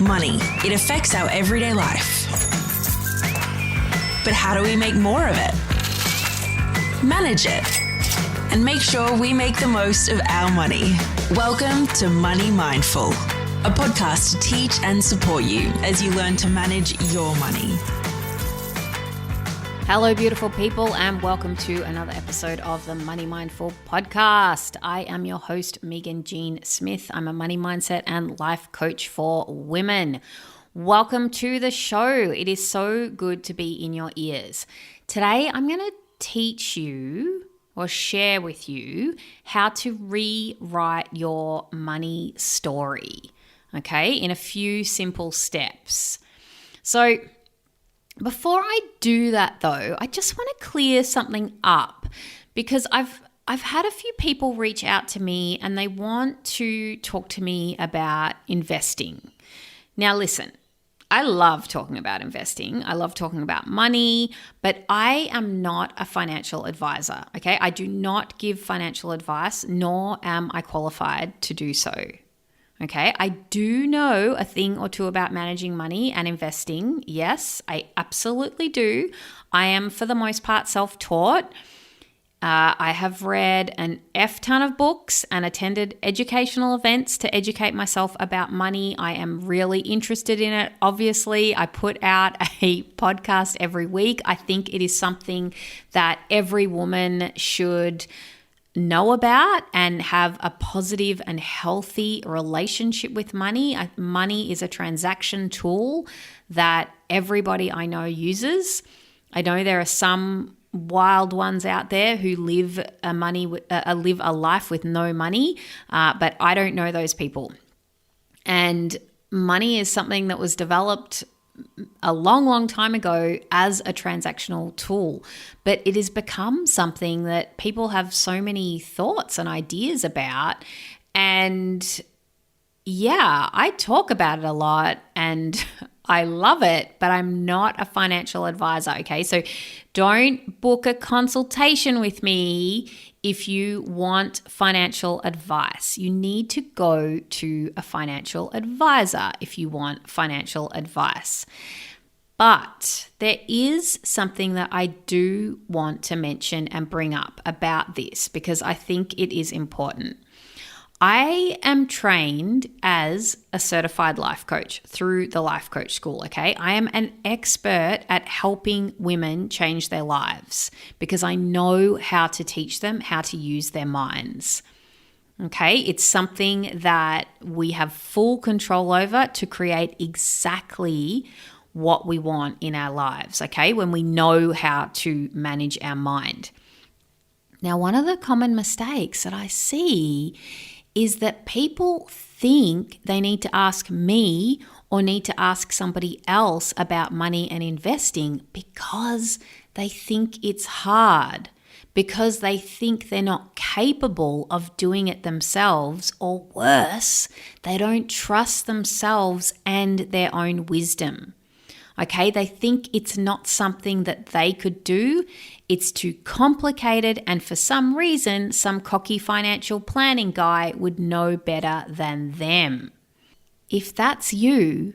Money. It affects our everyday life. But how do we make more of it? Manage it. And make sure we make the most of our money. Welcome to Money Mindful, a podcast to teach and support you as you learn to manage your money. Hello, beautiful people, and welcome to another episode of the Money Mindful podcast. I am your host, Megan Jean Smith. I'm a money mindset and life coach for women. Welcome to the show. It is so good to be in your ears. Today, I'm going to teach you or share with you how to rewrite your money story, okay, in a few simple steps. So, before I do that though, I just want to clear something up because I've had a few people reach out to me and they want to talk to me about investing. Now listen, I love talking about investing. I love talking about money, but I am not a financial advisor, okay? I do not give financial advice, nor am I qualified to do so. Okay, I do know a thing or two about managing money and investing. Yes, I absolutely do. I am, for the most part, self-taught. I have read an F ton of books and attended educational events to educate myself about money. I am really interested in it. Obviously, I put out a podcast every week. I think it is something that every woman should know about and have a positive and healthy relationship with money. Money is a transaction tool that everybody I know uses. I know there are some wild ones out there who live a life with no money, but I don't know those people. And money is something that was developed a long, long time ago as a transactional tool, but it has become something that people have so many thoughts and ideas about. And yeah, I talk about it a lot and I love it, but I'm not a financial advisor, okay? So don't book a consultation with me if you want financial advice. You need to go to a financial advisor if you want financial advice. But there is something that I do want to mention and bring up about this because I think it is important. I am trained as a certified life coach through the Life Coach School, okay? I am an expert at helping women change their lives because I know how to teach them how to use their minds, okay? It's something that we have full control over to create exactly what we want in our lives, okay? When we know how to manage our mind. Now, one of the common mistakes that I see is that people think they need to ask me or need to ask somebody else about money and investing because they think it's hard, because they think they're not capable of doing it themselves, or worse, they don't trust themselves and their own wisdom. Okay, they think it's not something that they could do. It's too complicated, and for some reason, some cocky financial planning guy would know better than them. If that's you,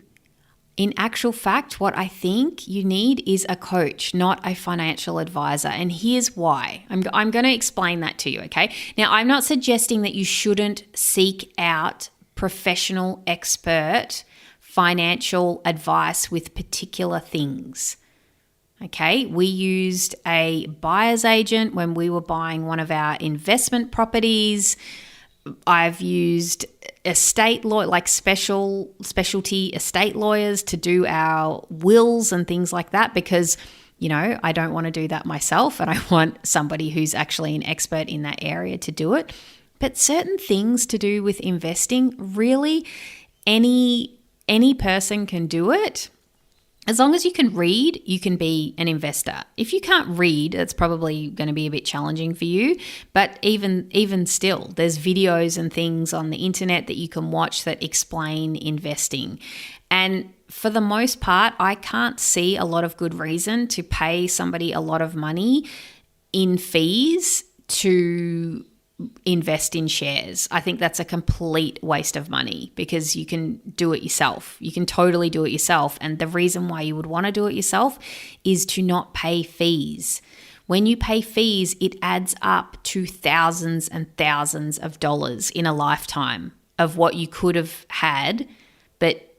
in actual fact, what I think you need is a coach, not a financial advisor. And here's why. I'm going to explain that to you, okay? Now, I'm not suggesting that you shouldn't seek out professional expert financial advice with particular things. Okay, we used a buyer's agent when we were buying one of our investment properties. I've used specialty estate lawyers to do our wills and things like that because, you know, I don't want to do that myself and I want somebody who's actually an expert in that area to do it. But certain things to do with investing, really any person can do it. As long as you can read, you can be an investor. If you can't read, it's probably going to be a bit challenging for you. But even still, there's videos and things on the internet that you can watch that explain investing. And for the most part, I can't see a lot of good reason to pay somebody a lot of money in fees to invest in shares. I think that's a complete waste of money because you can do it yourself. You can totally do it yourself. And the reason why you would want to do it yourself is to not pay fees. When you pay fees, it adds up to thousands and thousands of dollars in a lifetime of what you could have had, but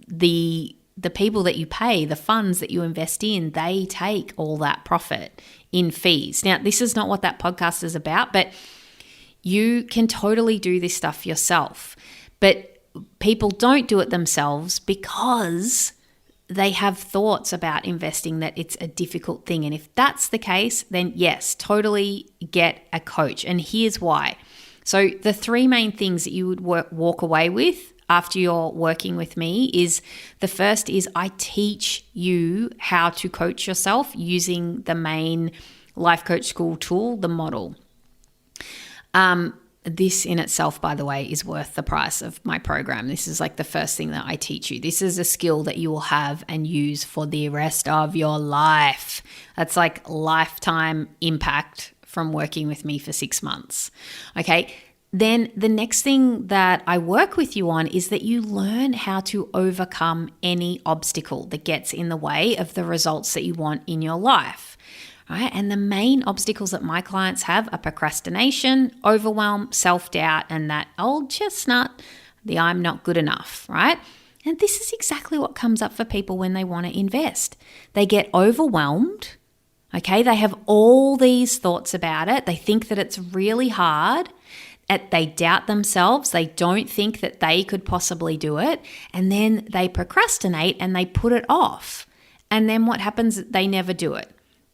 the people that you pay, the funds that you invest in, they take all that profit in fees. Now, this is not what that podcast is about, but you can totally do this stuff yourself. But people don't do it themselves because they have thoughts about investing that it's a difficult thing. And if that's the case, then yes, totally get a coach. And here's why. So the three main things that you would walk away with after you're working with me is the first is I teach you how to coach yourself using the main life coach school tool, the model. This in itself, by the way, is worth the price of my program. This is like the first thing that I teach you. This is a skill that you will have and use for the rest of your life. That's like lifetime impact from working with me for 6 months. Okay. Then the next thing that I work with you on is that you learn how to overcome any obstacle that gets in the way of the results that you want in your life. Right? And the main obstacles that my clients have are procrastination, overwhelm, self-doubt, and that old chestnut, the I'm not good enough, right? And this is exactly what comes up for people when they want to invest. They get overwhelmed, okay? They have all these thoughts about it. They think that it's really hard. They doubt themselves. They don't think that they could possibly do it. And then they procrastinate and they put it off. And then what happens? They never do it.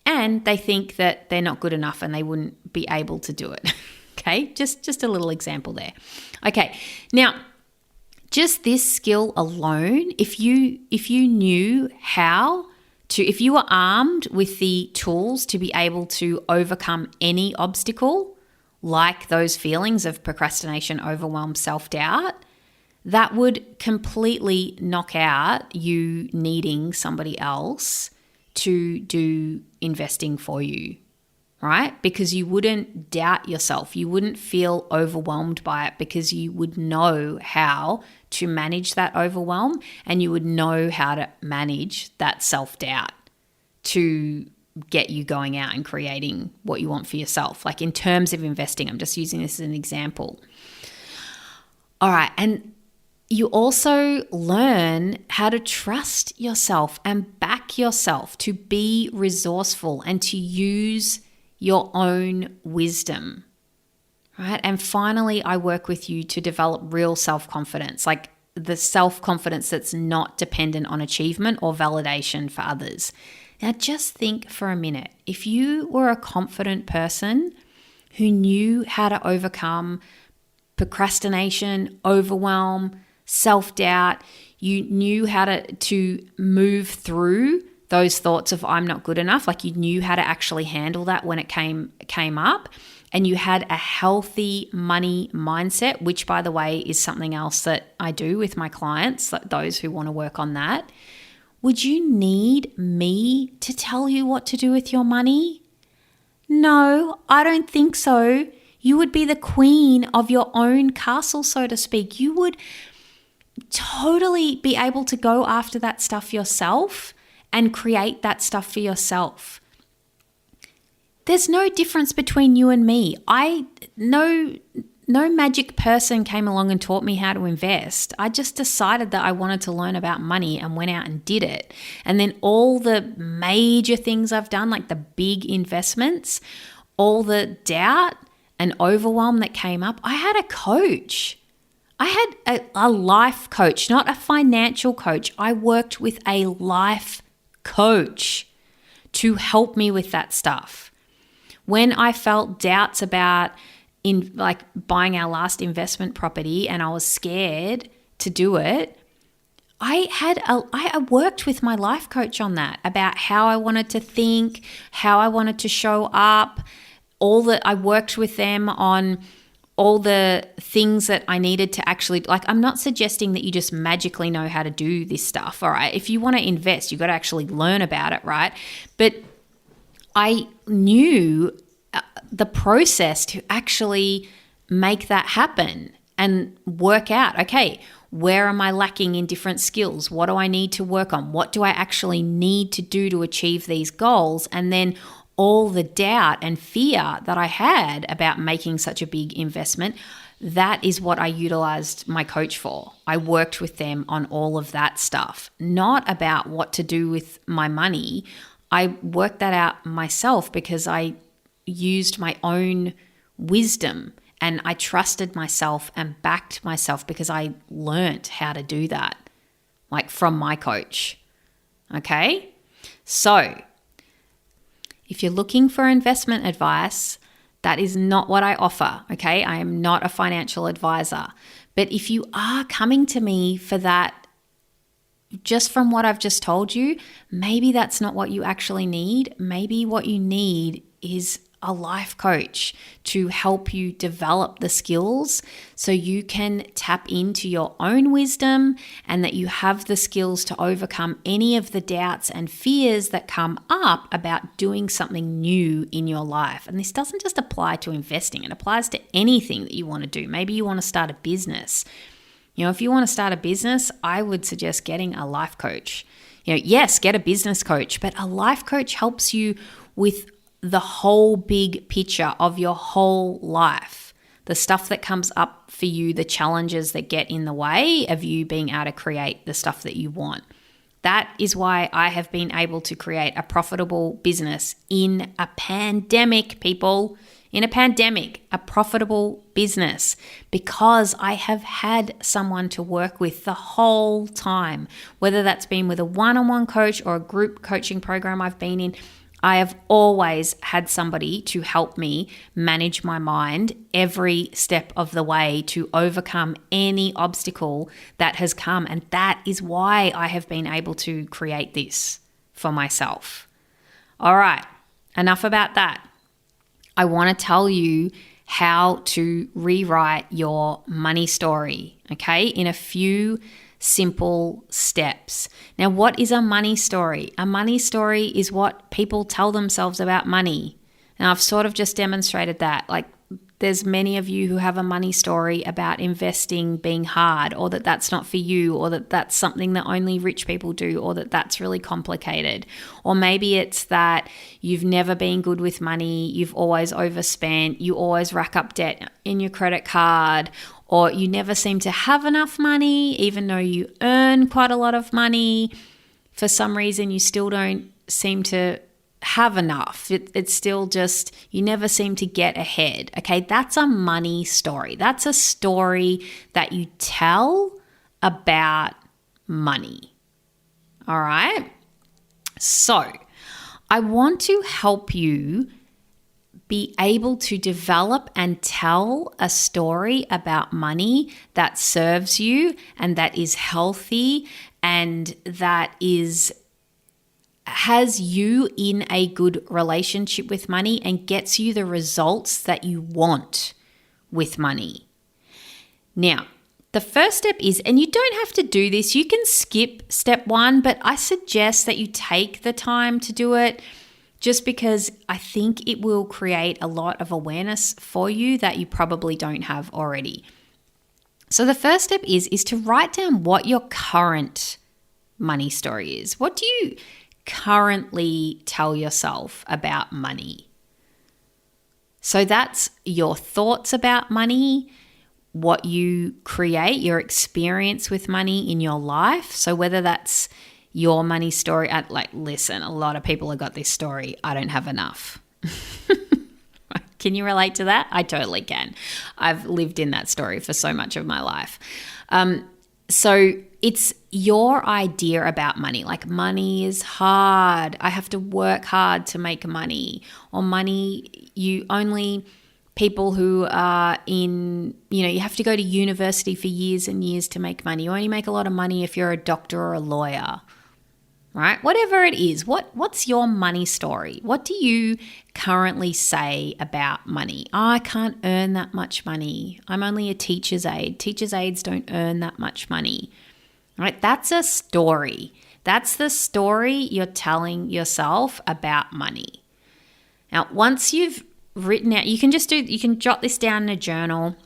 And they think that they're not good enough and they wouldn't be able to do it. Okay, just a little example there. Okay, now just this skill alone, if you knew how to, if you were armed with the tools to be able to overcome any obstacle, like those feelings of procrastination, overwhelm, self-doubt, that would completely knock out you needing somebody else to do investing for you, right? Because you wouldn't doubt yourself. You wouldn't feel overwhelmed by it because you would know how to manage that overwhelm and you would know how to manage that self-doubt to get you going out and creating what you want for yourself. Like in terms of investing, I'm just using this as an example. All right, and you also learn how to trust yourself and back yourself, to be resourceful and to use your own wisdom, right? And finally, I work with you to develop real self-confidence, like the self-confidence that's not dependent on achievement or validation for others. Now, just think for a minute. If you were a confident person who knew how to overcome procrastination, overwhelm, self-doubt, you knew how to move through those thoughts of I'm not good enough, like you knew how to actually handle that when it came up, and you had a healthy money mindset, which by the way is something else that I do with my clients, those who want to work on that. Would you need me to tell you what to do with your money? No, I don't think so. You would be the queen of your own castle, so to speak. You would totally be able to go after that stuff yourself and create that stuff for yourself. There's no difference between you and me. No magic person came along and taught me how to invest. I just decided that I wanted to learn about money and went out and did it. And then all the major things I've done, like the big investments, all the doubt and overwhelm that came up, I had a coach. I had a life coach, not a financial coach. I worked with a life coach to help me with that stuff. When I felt doubts about buying our last investment property and I was scared to do it, I worked with my life coach on that, about how I wanted to think, how I wanted to show up, I worked with them on all the things that I needed to actually, I'm not suggesting that you just magically know how to do this stuff, all right? If you want to invest, you've got to actually learn about it, right? But I knew the process to actually make that happen and work out, okay, where am I lacking in different skills? What do I need to work on? What do I actually need to do to achieve these goals? And then all the doubt and fear that I had about making such a big investment, that is what I utilized my coach for. I worked with them on all of that stuff, not about what to do with my money. I worked that out myself because I used my own wisdom and I trusted myself and backed myself because I learned how to do that, like from my coach. Okay? So, if you're looking for investment advice, that is not what I offer, okay? I am not a financial advisor. But if you are coming to me for that, just from what I've just told you, maybe that's not what you actually need. Maybe what you need is a life coach to help you develop the skills so you can tap into your own wisdom and that you have the skills to overcome any of the doubts and fears that come up about doing something new in your life. And this doesn't just apply to investing, it applies to anything that you want to do. Maybe you want to start a business. If you want to start a business, I would suggest getting a life coach. Yes, get a business coach, but a life coach helps you with the whole big picture of your whole life, the stuff that comes up for you, the challenges that get in the way of you being able to create the stuff that you want. That is why I have been able to create a profitable business in a pandemic, people. In a pandemic, a profitable business, because I have had someone to work with the whole time, whether that's been with a one-on-one coach or a group coaching program I've been in. I have always had somebody to help me manage my mind every step of the way to overcome any obstacle that has come. And that is why I have been able to create this for myself. All right, enough about that. I want to tell you how to rewrite your money story, okay, in a few simple steps. Now, what is a money story? A money story is what people tell themselves about money. Now, I've sort of just demonstrated that. Like, there's many of you who have a money story about investing being hard, or that that's not for you, or that that's something that only rich people do, or that that's really complicated. Or maybe it's that you've never been good with money, you've always overspent, you always rack up debt in your credit card, or you never seem to have enough money, even though you earn quite a lot of money. For some reason, you still don't seem to have enough. It's still just, you never seem to get ahead. Okay, that's a money story. That's a story that you tell about money. All right. So I want to help you be able to develop and tell a story about money that serves you and that is healthy and that has you in a good relationship with money and gets you the results that you want with money. Now, the first step is, and you don't have to do this, you can skip step 1, but I suggest that you take the time to do it just because I think it will create a lot of awareness for you that you probably don't have already. So the first step is to write down what your current money story is. What do you currently tell yourself about money? So that's your thoughts about money, what you create, your experience with money in your life. So whether that's your money story, listen, a lot of people have got this story, I don't have enough. Can you relate to that? I totally can. I've lived in that story for so much of my life. So it's your idea about money. Like, money is hard. I have to work hard to make money. Or money, people who are in, you have to go to university for years and years to make money. You only make a lot of money if you're a doctor or a lawyer, right? Whatever it is, what's your money story? What do you currently say about money? I can't earn that much money. I'm only a teacher's aide. Teacher's aides don't earn that much money, right? That's a story. That's the story you're telling yourself about money. Now, once you've written out, you can jot this down in a journal.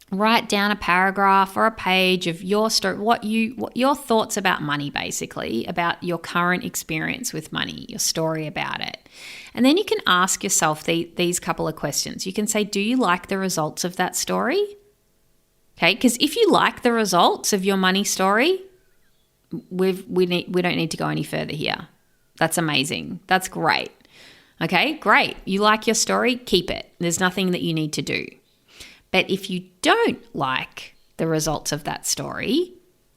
Write down a paragraph or a page of your story, what your thoughts about money, basically, about your current experience with money, your story about it. And then you can ask yourself these couple of questions. You can say, do you like the results of that story? Okay, because if you like the results of your money story, we don't need to go any further here. That's amazing. That's great. Okay, great. You like your story, keep it. There's nothing that you need to do. But if you don't like the results of that story,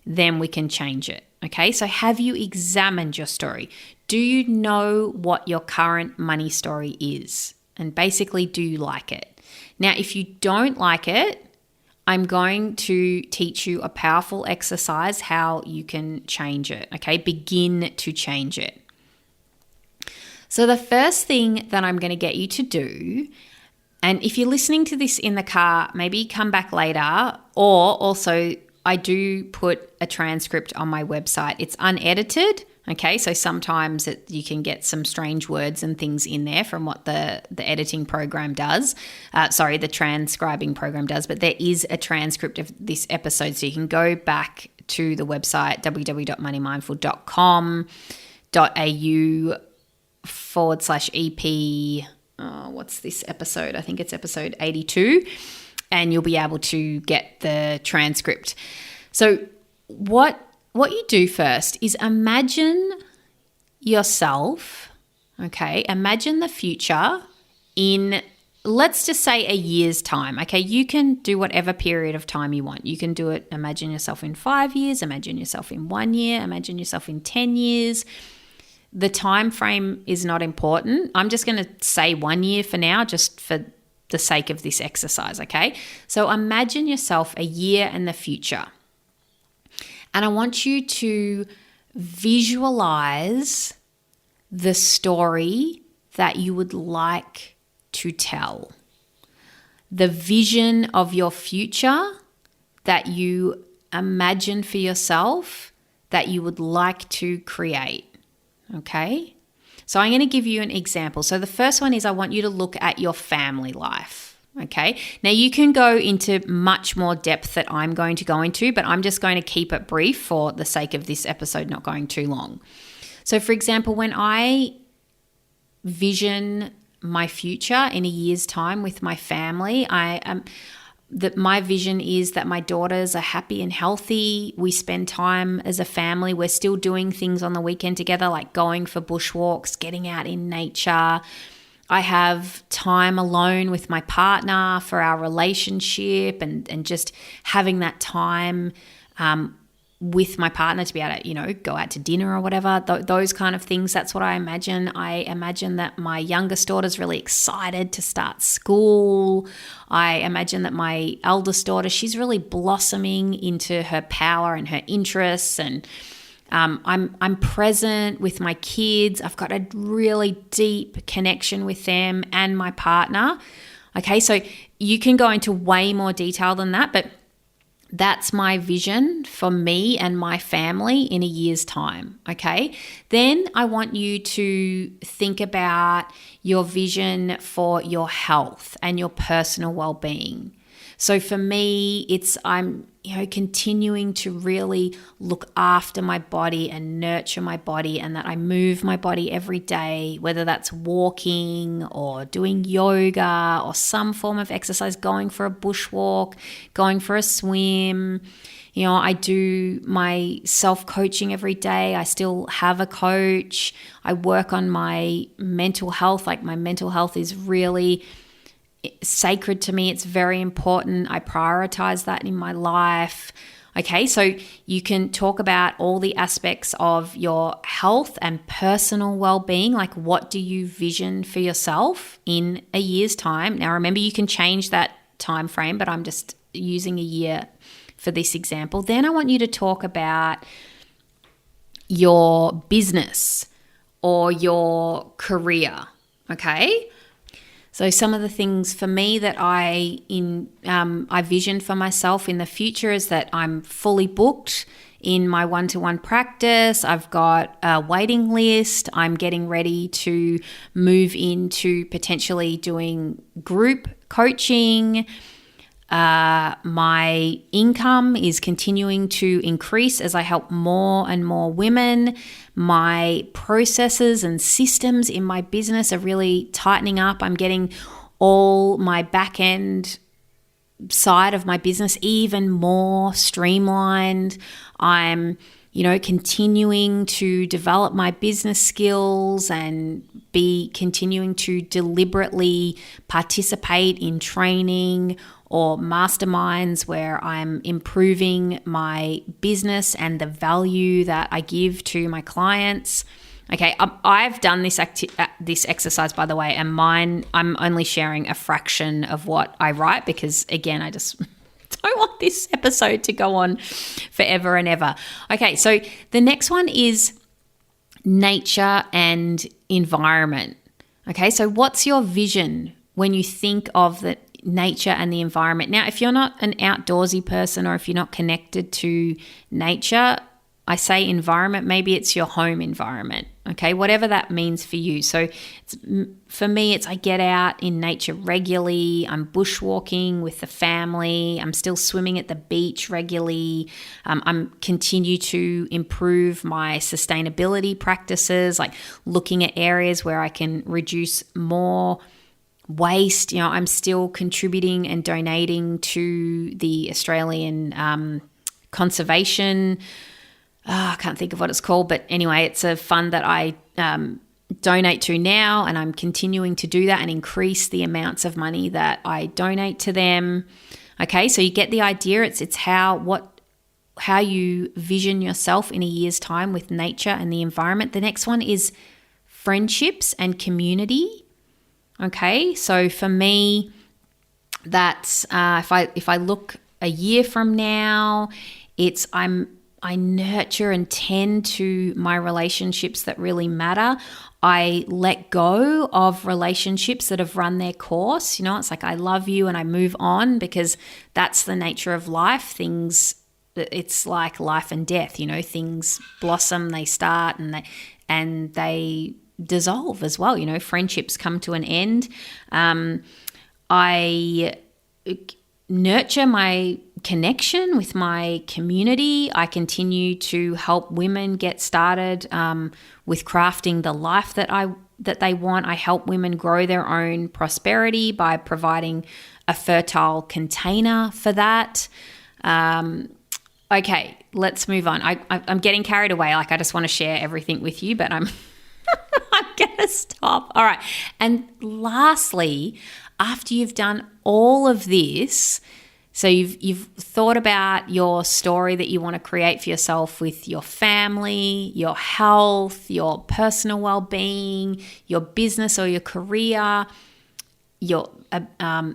then we can change it. Okay, so have you examined your story? Do you know what your current money story is? And basically, do you like it? Now, if you don't like it, I'm going to teach you a powerful exercise how you can change it. Okay, begin to change it. So the first thing that I'm going to get you to do, and if you're listening to this in the car, maybe come back later, or also I do put a transcript on my website. It's unedited, okay? So sometimes you can get some strange words and things in there from what the editing program does. The transcribing program does, but there is a transcript of this episode. So you can go back to the website, www.moneymindful.com.au/EP. What's this episode? I think it's episode 82, and you'll be able to get the transcript. So what you do first is imagine yourself, okay? Imagine the future in, let's just say, a year's time, okay? You can do whatever period of time you want. You can do it, imagine yourself in 5 years, imagine yourself in 1 year, imagine yourself in 10 years. The time frame is not important. I'm just going to say 1 year for now, just for the sake of this exercise, okay? So imagine yourself a year in the future. And I want you to visualize the story that you would like to tell. The vision of your future that you imagine for yourself that you would like to create. Okay, so I'm going to give you an example. So the first one is I want you to look at your family life. Okay, now you can go into much more depth that I'm going to go into, but I'm just going to keep it brief for the sake of this episode not going too long. So for example, when I vision my future in a year's time with my family, my vision is that my daughters are happy and healthy. We spend time as a family. We're still doing things on the weekend together, like going for bushwalks, getting out in nature. I have time alone with my partner for our relationship and just having that time with my partner to be able to, go out to dinner or whatever, those kind of things. That's what I imagine. I imagine that my youngest daughter's really excited to start school. I imagine that my eldest daughter, she's really blossoming into her power and her interests, and I'm present with my kids. I've got a really deep connection with them and my partner. Okay, so you can go into way more detail than that, but that's my vision for me and my family in a year's time, okay? Then I want you to think about your vision for your health and your personal well-being. So for me, I'm continuing to really look after my body and nurture my body, and that I move my body every day, whether that's walking or doing yoga or some form of exercise, going for a bushwalk, going for a swim. I do my self-coaching every day. I still have a coach. I work on my mental health. Like, my mental health is really sacred to me. It's very important. I prioritize that in my life. Okay, so you can talk about all the aspects of your health and personal well-being. Like, what do you vision for yourself in a year's time? Now, remember, you can change that time frame, but I'm just using a year for this example. Then I want you to talk about your business or your career. Okay. So some of the things for me that I vision for myself in the future is that I'm fully booked in my one-to-one practice. I've got a waiting list. I'm getting ready to move into potentially doing group coaching. My income is continuing to increase as I help more and more women. My processes and systems in my business are really tightening up. I'm getting all my back end side of my business even more streamlined. I'm, continuing to develop my business skills and be continuing to deliberately participate in training or masterminds where I'm improving my business and the value that I give to my clients. Okay, I've done this exercise, by the way, and I'm only sharing a fraction of what I write because, again, I just don't want this episode to go on forever and ever. Okay, so the next one is nature and environment. Okay, so what's your vision when you think of the nature and the environment? Now, if you're not an outdoorsy person or if you're not connected to nature, I say environment, maybe it's your home environment, okay, whatever that means for you. So for me, I get out in nature regularly. I'm bushwalking with the family. I'm still swimming at the beach regularly. I'm continue to improve my sustainability practices, like looking at areas where I can reduce more waste. I'm still contributing and donating to the Australian conservation. I can't think of what it's called, but anyway, it's a fund that I donate to now, and I'm continuing to do that and increase the amounts of money that I donate to them. Okay, so you get the idea. It's how you vision yourself in a year's time with nature and the environment. The next one is friendships and community. Okay, so for me, that's if I look a year from now, I nurture and tend to my relationships that really matter. I let go of relationships that have run their course. It's like I love you and I move on because that's the nature of life. It's like life and death. Things blossom, they start, and they dissolve as well. Friendships come to an end. I nurture my connection with my community. I continue to help women get started with crafting the life that they want. I help women grow their own prosperity by providing a fertile container for that. Okay, let's move on. I'm getting carried away. I just want to share everything with you, but I'm going to stop. All right. And lastly, after you've done all of this, so you've thought about your story that you want to create for yourself with your family, your health, your personal well-being, your business or your career, your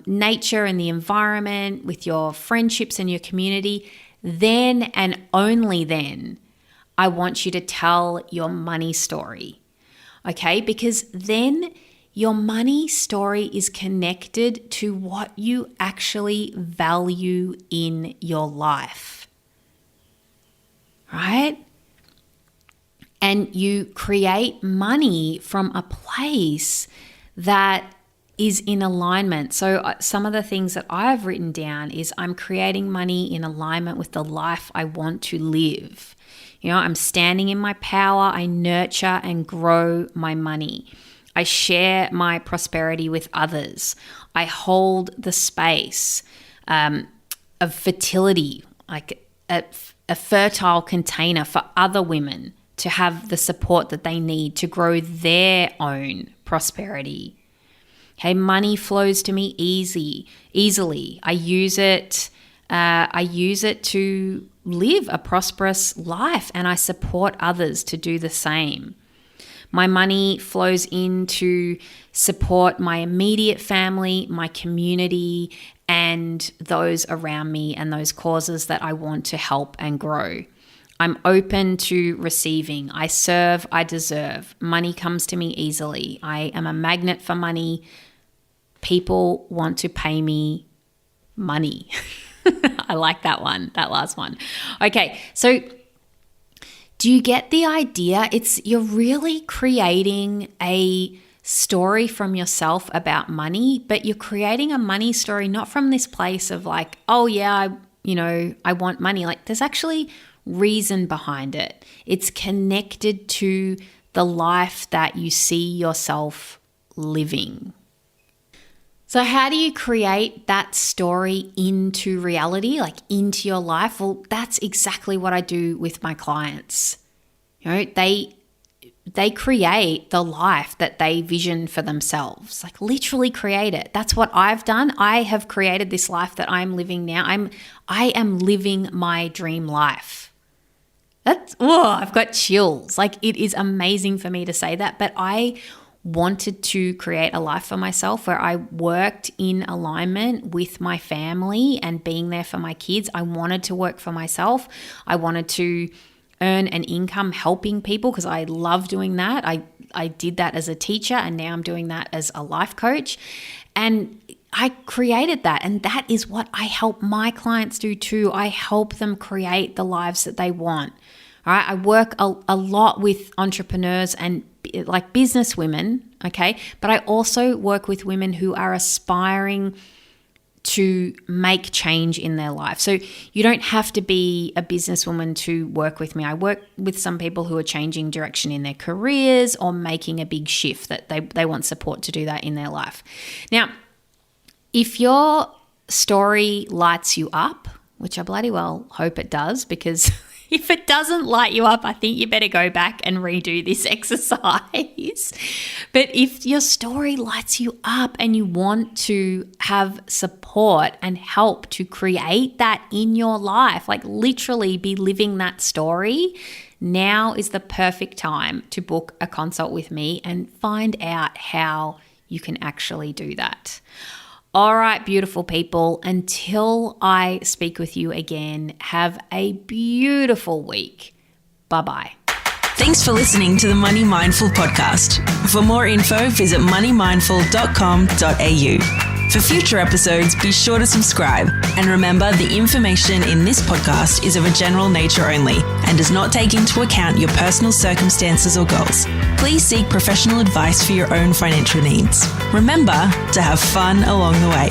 nature and the environment, with your friendships and your community, then and only then I want you to tell your money story. Okay? Because then your money story is connected to what you actually value in your life, right? And you create money from a place that is in alignment. So some of the things that I've written down is I'm creating money in alignment with the life I want to live. I'm standing in my power. I nurture and grow my money. I share my prosperity with others. I hold the space of fertility, like a fertile container for other women to have the support that they need to grow their own prosperity. Okay, money flows to me easily. I use it to live a prosperous life, and I support others to do the same. My money flows in to support my immediate family, my community, and those around me and those causes that I want to help and grow. I'm open to receiving. I serve, I deserve. Money comes to me easily. I am a magnet for money. People want to pay me money. I like that one, that last one. Okay, so Do you get the idea? You're really creating a story from yourself about money, but you're creating a money story not from this place of like, oh yeah, I want money. Like there's actually reason behind it. It's connected to the life that you see yourself living. So how do you create that story into reality, like into your life? Well, that's exactly what I do with my clients. They create the life that they vision for themselves, like literally create it. That's what I've done. I have created this life that I'm living now. I am living my dream life. I've got chills. Like it is amazing for me to say that, but I wanted to create a life for myself where I worked in alignment with my family and being there for my kids. I wanted to work for myself. I wanted to earn an income helping people because I love doing that. I did that as a teacher and now I'm doing that as a life coach. And I created that, and that is what I help my clients do too. I help them create the lives that they want. All right, I work a lot with entrepreneurs and like business women, okay? But I also work with women who are aspiring to make change in their life. So you don't have to be a businesswoman to work with me. I work with some people who are changing direction in their careers or making a big shift that they want support to do that in their life. Now, if your story lights you up, which I bloody well hope it does, because if it doesn't light you up, I think you better go back and redo this exercise. But if your story lights you up and you want to have support and help to create that in your life, like literally be living that story, now is the perfect time to book a consult with me and find out how you can actually do that. All right, beautiful people, until I speak with you again, have a beautiful week. Bye-bye. Thanks for listening to the Money Mindful podcast. For more info, visit moneymindful.com.au. For future episodes, be sure to subscribe. And remember, the information in this podcast is of a general nature only and does not take into account your personal circumstances or goals. Please seek professional advice for your own financial needs. Remember to have fun along the way.